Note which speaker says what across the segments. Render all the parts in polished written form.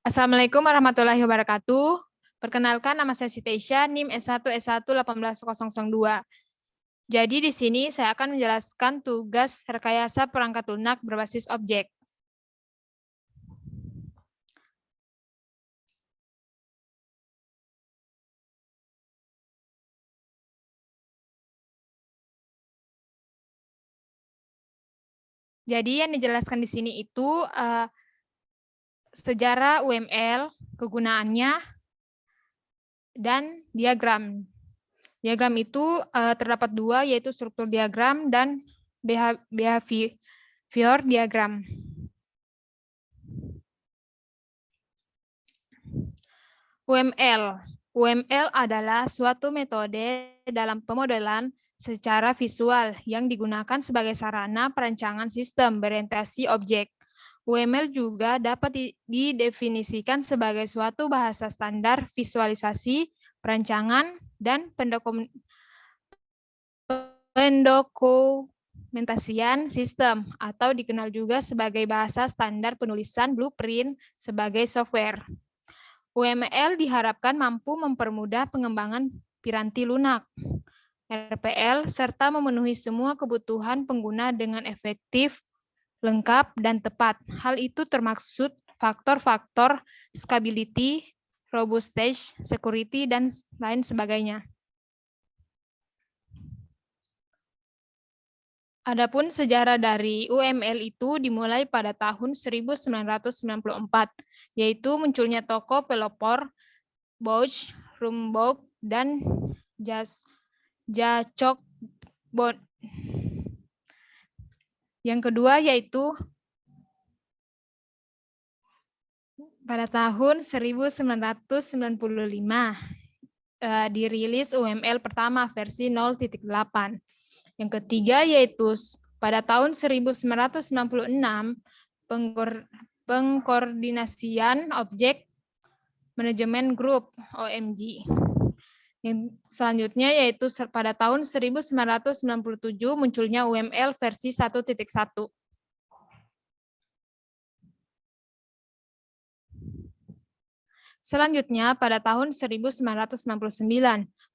Speaker 1: Assalamualaikum warahmatullahi wabarakatuh. Perkenalkan, nama saya Siti Aisyah, NIM S1 18002. Jadi di sini saya akan menjelaskan tugas rekayasa perangkat lunak berbasis objek. Jadi yang dijelaskan di sini itu sejarah UML, kegunaannya, dan diagram. Diagram itu terdapat dua, yaitu struktur diagram dan behavior diagram. UML. UML adalah suatu metode dalam pemodelan secara visual yang digunakan sebagai sarana perancangan sistem berorientasi objek. UML juga dapat didefinisikan sebagai suatu bahasa standar visualisasi, perancangan, dan pendokumentasian sistem, atau dikenal juga sebagai bahasa standar penulisan blueprint sebagai software. UML diharapkan mampu mempermudah pengembangan piranti lunak, RPL, serta memenuhi semua kebutuhan pengguna dengan efektif, lengkap, dan tepat. Hal itu termaksud faktor-faktor scalability, robustness, security, dan lain sebagainya. Adapun sejarah dari UML itu dimulai pada tahun 1994, yaitu munculnya toko pelopor Bosch, Rumbaugh, dan Jacobot. Yang kedua yaitu pada tahun 1995 dirilis UML pertama versi 0.8. Yang ketiga yaitu pada tahun 1996 pengkoordinasian objek manajemen grup OMG. Yang selanjutnya yaitu pada tahun 1997 munculnya UML versi 1.1. Selanjutnya pada tahun 1999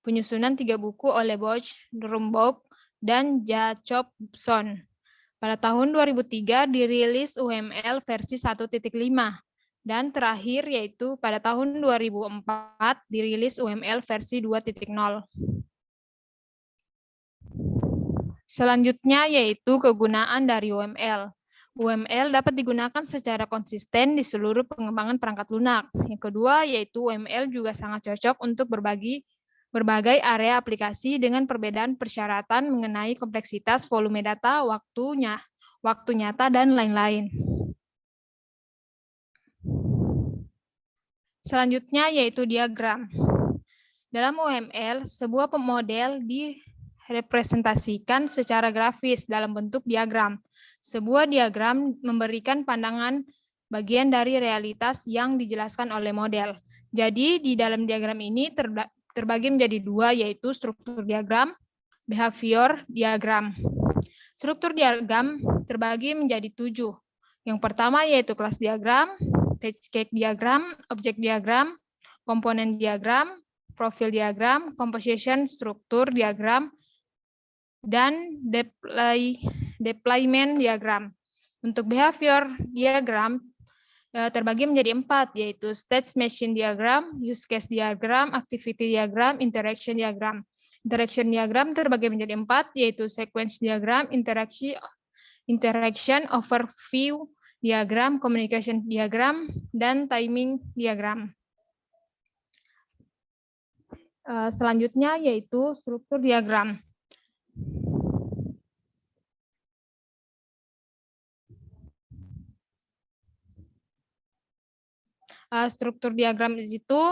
Speaker 1: penyusunan 3 buku oleh Bosch, Rumbaugh, dan Jacobson. Pada tahun 2003 dirilis UML versi 1.5. Dan terakhir yaitu pada tahun 2004 dirilis UML versi 2.0. Selanjutnya yaitu kegunaan dari UML. UML dapat digunakan secara konsisten di seluruh pengembangan perangkat lunak. Yang kedua yaitu UML juga sangat cocok untuk berbagai area aplikasi dengan perbedaan persyaratan mengenai kompleksitas volume data, waktu nyata, dan lain-lain. Selanjutnya yaitu diagram. Dalam UML, sebuah model direpresentasikan secara grafis dalam bentuk diagram. Sebuah diagram memberikan pandangan bagian dari realitas yang dijelaskan oleh model. Jadi di dalam diagram ini terbagi menjadi dua, yaitu struktur diagram, behavior diagram. Struktur diagram terbagi menjadi 7. Yang pertama yaitu kelas diagram, package diagram, objek diagram, komponen diagram, profil diagram, composition struktur diagram, dan deployment diagram. Untuk behavior diagram terbagi menjadi 4, yaitu state machine diagram, use case diagram, activity diagram, interaction diagram. Interaction diagram terbagi menjadi 4, yaitu sequence diagram, interaction overview diagram, communication diagram, dan timing diagram. Selanjutnya yaitu struktur diagram. Struktur diagram itu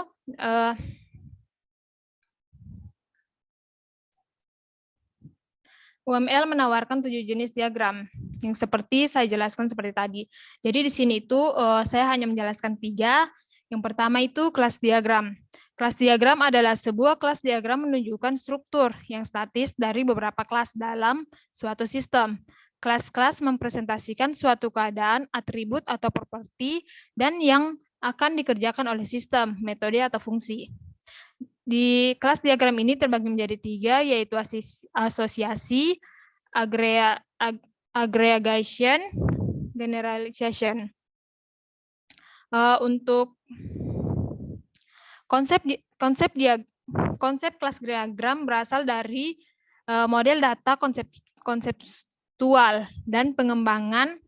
Speaker 1: UML menawarkan 7 jenis diagram yang seperti saya jelaskan seperti tadi. Jadi di sini itu saya hanya menjelaskan 3. Yang pertama itu kelas diagram. Kelas diagram adalah sebuah kelas diagram menunjukkan struktur yang statis dari beberapa kelas dalam suatu sistem. Kelas-kelas mempresentasikan suatu keadaan, atribut, atau properti, dan yang akan dikerjakan oleh sistem, metode, atau fungsi. Di kelas diagram ini terbagi menjadi 3, yaitu asosiasi, aggregation, generalization. Untuk konsep kelas diagram berasal dari model data konseptual dan pengembangan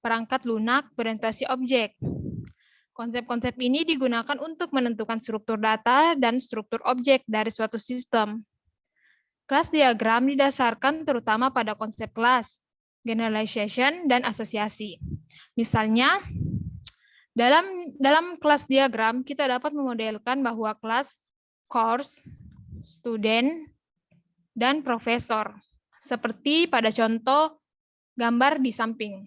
Speaker 1: perangkat lunak berorientasi objek. Konsep-konsep ini digunakan untuk menentukan struktur data dan struktur objek dari suatu sistem. Kelas diagram didasarkan terutama pada konsep kelas, generalization, dan asosiasi. Misalnya, dalam kelas diagram, kita dapat memodelkan bahwa kelas, course, student, dan profesor, seperti pada contoh gambar di samping.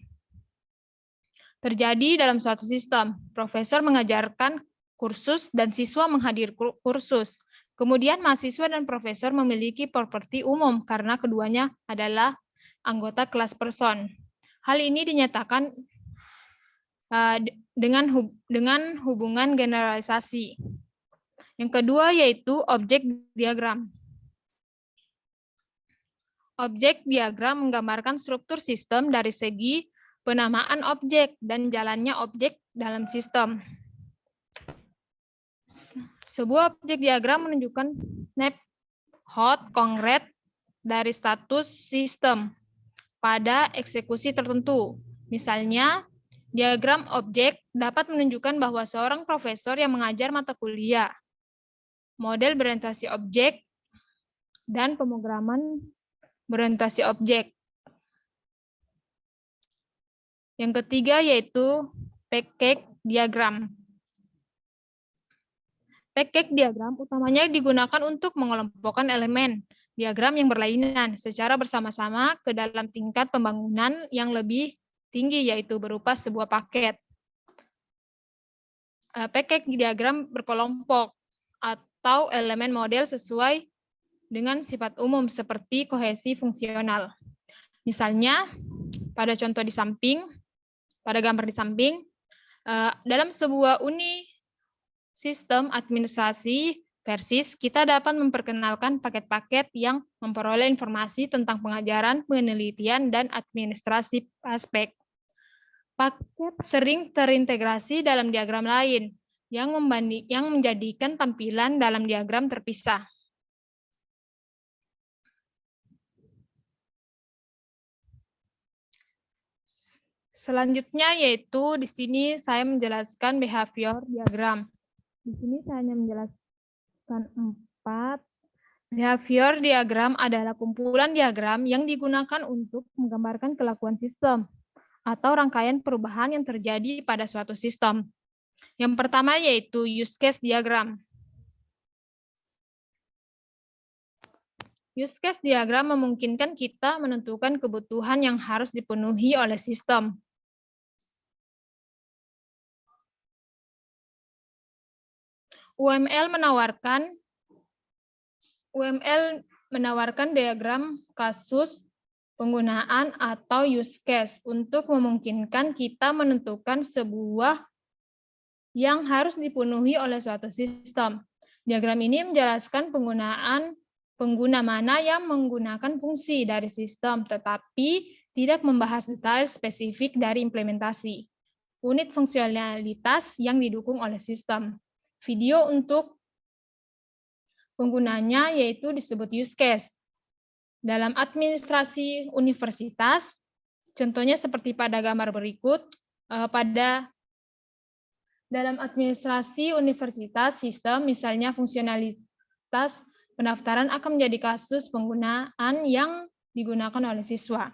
Speaker 1: Terjadi dalam suatu sistem. Profesor mengajarkan kursus dan siswa menghadiri kursus. Kemudian mahasiswa dan profesor memiliki properti umum karena keduanya adalah anggota kelas person. Hal ini dinyatakan dengan hubungan generalisasi. Yang kedua yaitu objek diagram. Objek diagram menggambarkan struktur sistem dari segi penamaan objek dan jalannya objek dalam sistem. Sebuah objek diagram menunjukkan snapshot konkret dari status sistem pada eksekusi tertentu. Misalnya, diagram objek dapat menunjukkan bahwa seorang profesor yang mengajar mata kuliah, model berorientasi objek, dan pemrograman berorientasi objek. Yang ketiga yaitu package diagram. Package diagram utamanya digunakan untuk mengelompokkan elemen diagram yang berlainan secara bersama-sama ke dalam tingkat pembangunan yang lebih tinggi, yaitu berupa sebuah paket. Package diagram berkelompok atau elemen model sesuai dengan sifat umum seperti kohesi fungsional. Misalnya, pada contoh di samping, pada gambar di samping, dalam sebuah uni sistem administrasi Persis, kita dapat memperkenalkan paket-paket yang memperoleh informasi tentang pengajaran, penelitian, dan administrasi aspek. Paket sering terintegrasi dalam diagram lain, yang menjadikan tampilan dalam diagram terpisah. Selanjutnya yaitu di sini saya menjelaskan behavior diagram. Di sini saya hanya menjelaskan 4. Behavior diagram adalah kumpulan diagram yang digunakan untuk menggambarkan kelakuan sistem atau rangkaian perubahan yang terjadi pada suatu sistem. Yang pertama yaitu use case diagram. Use case diagram memungkinkan kita menentukan kebutuhan yang harus dipenuhi oleh sistem. UML menawarkan diagram kasus penggunaan atau use case untuk memungkinkan kita menentukan sebuah yang harus dipenuhi oleh suatu sistem. Diagram ini menjelaskan pengguna mana yang menggunakan fungsi dari sistem, tetapi tidak membahas detail spesifik dari implementasi. Unit fungsionalitas yang didukung oleh sistem. Video untuk penggunanya yaitu disebut use case. Dalam administrasi universitas, contohnya seperti pada gambar berikut, dalam administrasi universitas sistem, misalnya fungsionalitas pendaftaran akan menjadi kasus penggunaan yang digunakan oleh siswa.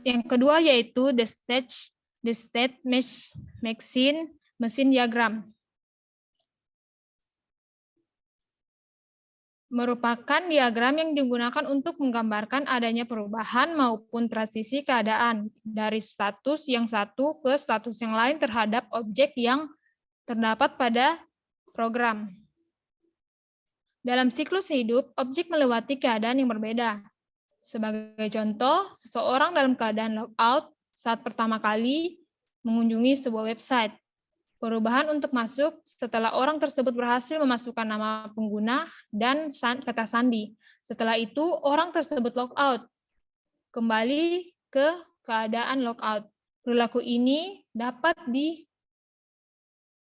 Speaker 1: Yang kedua yaitu the state machine diagram. Merupakan diagram yang digunakan untuk menggambarkan adanya perubahan maupun transisi keadaan dari status yang satu ke status yang lain terhadap objek yang terdapat pada program. Dalam siklus hidup, objek melewati keadaan yang berbeda. Sebagai contoh, seseorang dalam keadaan logout saat pertama kali mengunjungi sebuah website. Perubahan untuk masuk setelah orang tersebut berhasil memasukkan nama pengguna dan kata sandi. Setelah itu, orang tersebut logout. Kembali ke keadaan logout. Perilaku ini dapat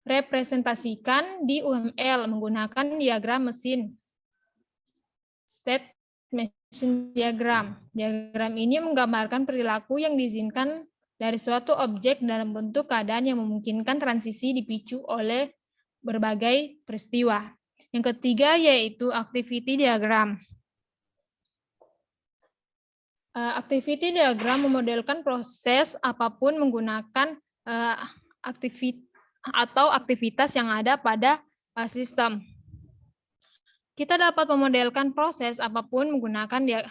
Speaker 1: direpresentasikan di UML menggunakan diagram mesin. State machine diagram. Diagram ini menggambarkan perilaku yang diizinkan dari suatu objek dalam bentuk keadaan yang memungkinkan transisi dipicu oleh berbagai peristiwa. Yang ketiga yaitu activity diagram. Activity diagram memodelkan proses apapun menggunakan aktivitas yang ada pada sistem. Kita dapat memodelkan proses apapun menggunakan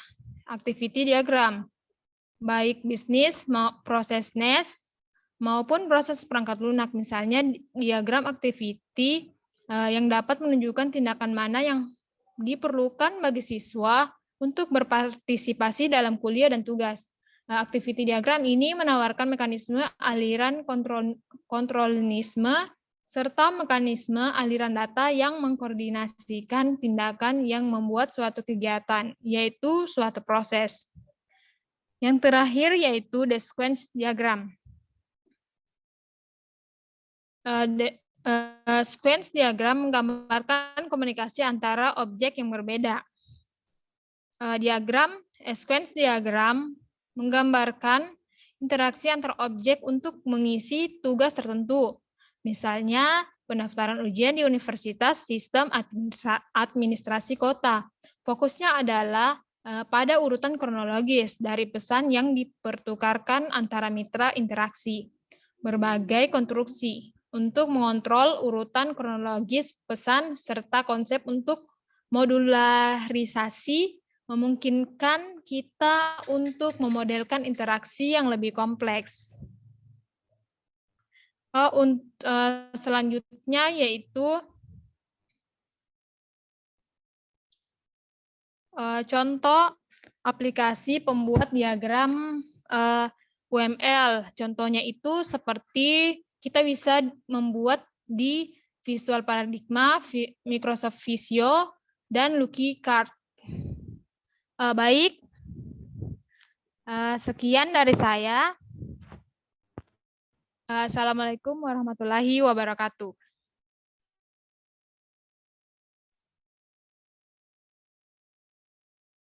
Speaker 1: activity diagram, baik bisnis, proses NES, maupun proses perangkat lunak. Misalnya diagram activity yang dapat menunjukkan tindakan mana yang diperlukan bagi siswa untuk berpartisipasi dalam kuliah dan tugas. Activity diagram ini menawarkan mekanisme aliran kontrolisme serta mekanisme aliran data yang mengkoordinasikan tindakan yang membuat suatu kegiatan, yaitu suatu proses. Yang terakhir yaitu the sequence diagram. Sequence diagram menggambarkan komunikasi antara objek yang berbeda. Sequence diagram menggambarkan interaksi antar objek untuk mengisi tugas tertentu. Misalnya, pendaftaran ujian di universitas sistem administrasi kota. Fokusnya adalah pada urutan kronologis dari pesan yang dipertukarkan antara mitra interaksi. Berbagai konstruksi untuk mengontrol urutan kronologis pesan serta konsep untuk modularisasi memungkinkan kita untuk memodelkan interaksi yang lebih kompleks. Selanjutnya yaitu contoh aplikasi pembuat diagram UML. Contohnya itu seperti kita bisa membuat di Visual Paradigma, Microsoft Visio, dan Lucky Card. Baik, sekian dari saya. Assalamualaikum warahmatullahi wabarakatuh.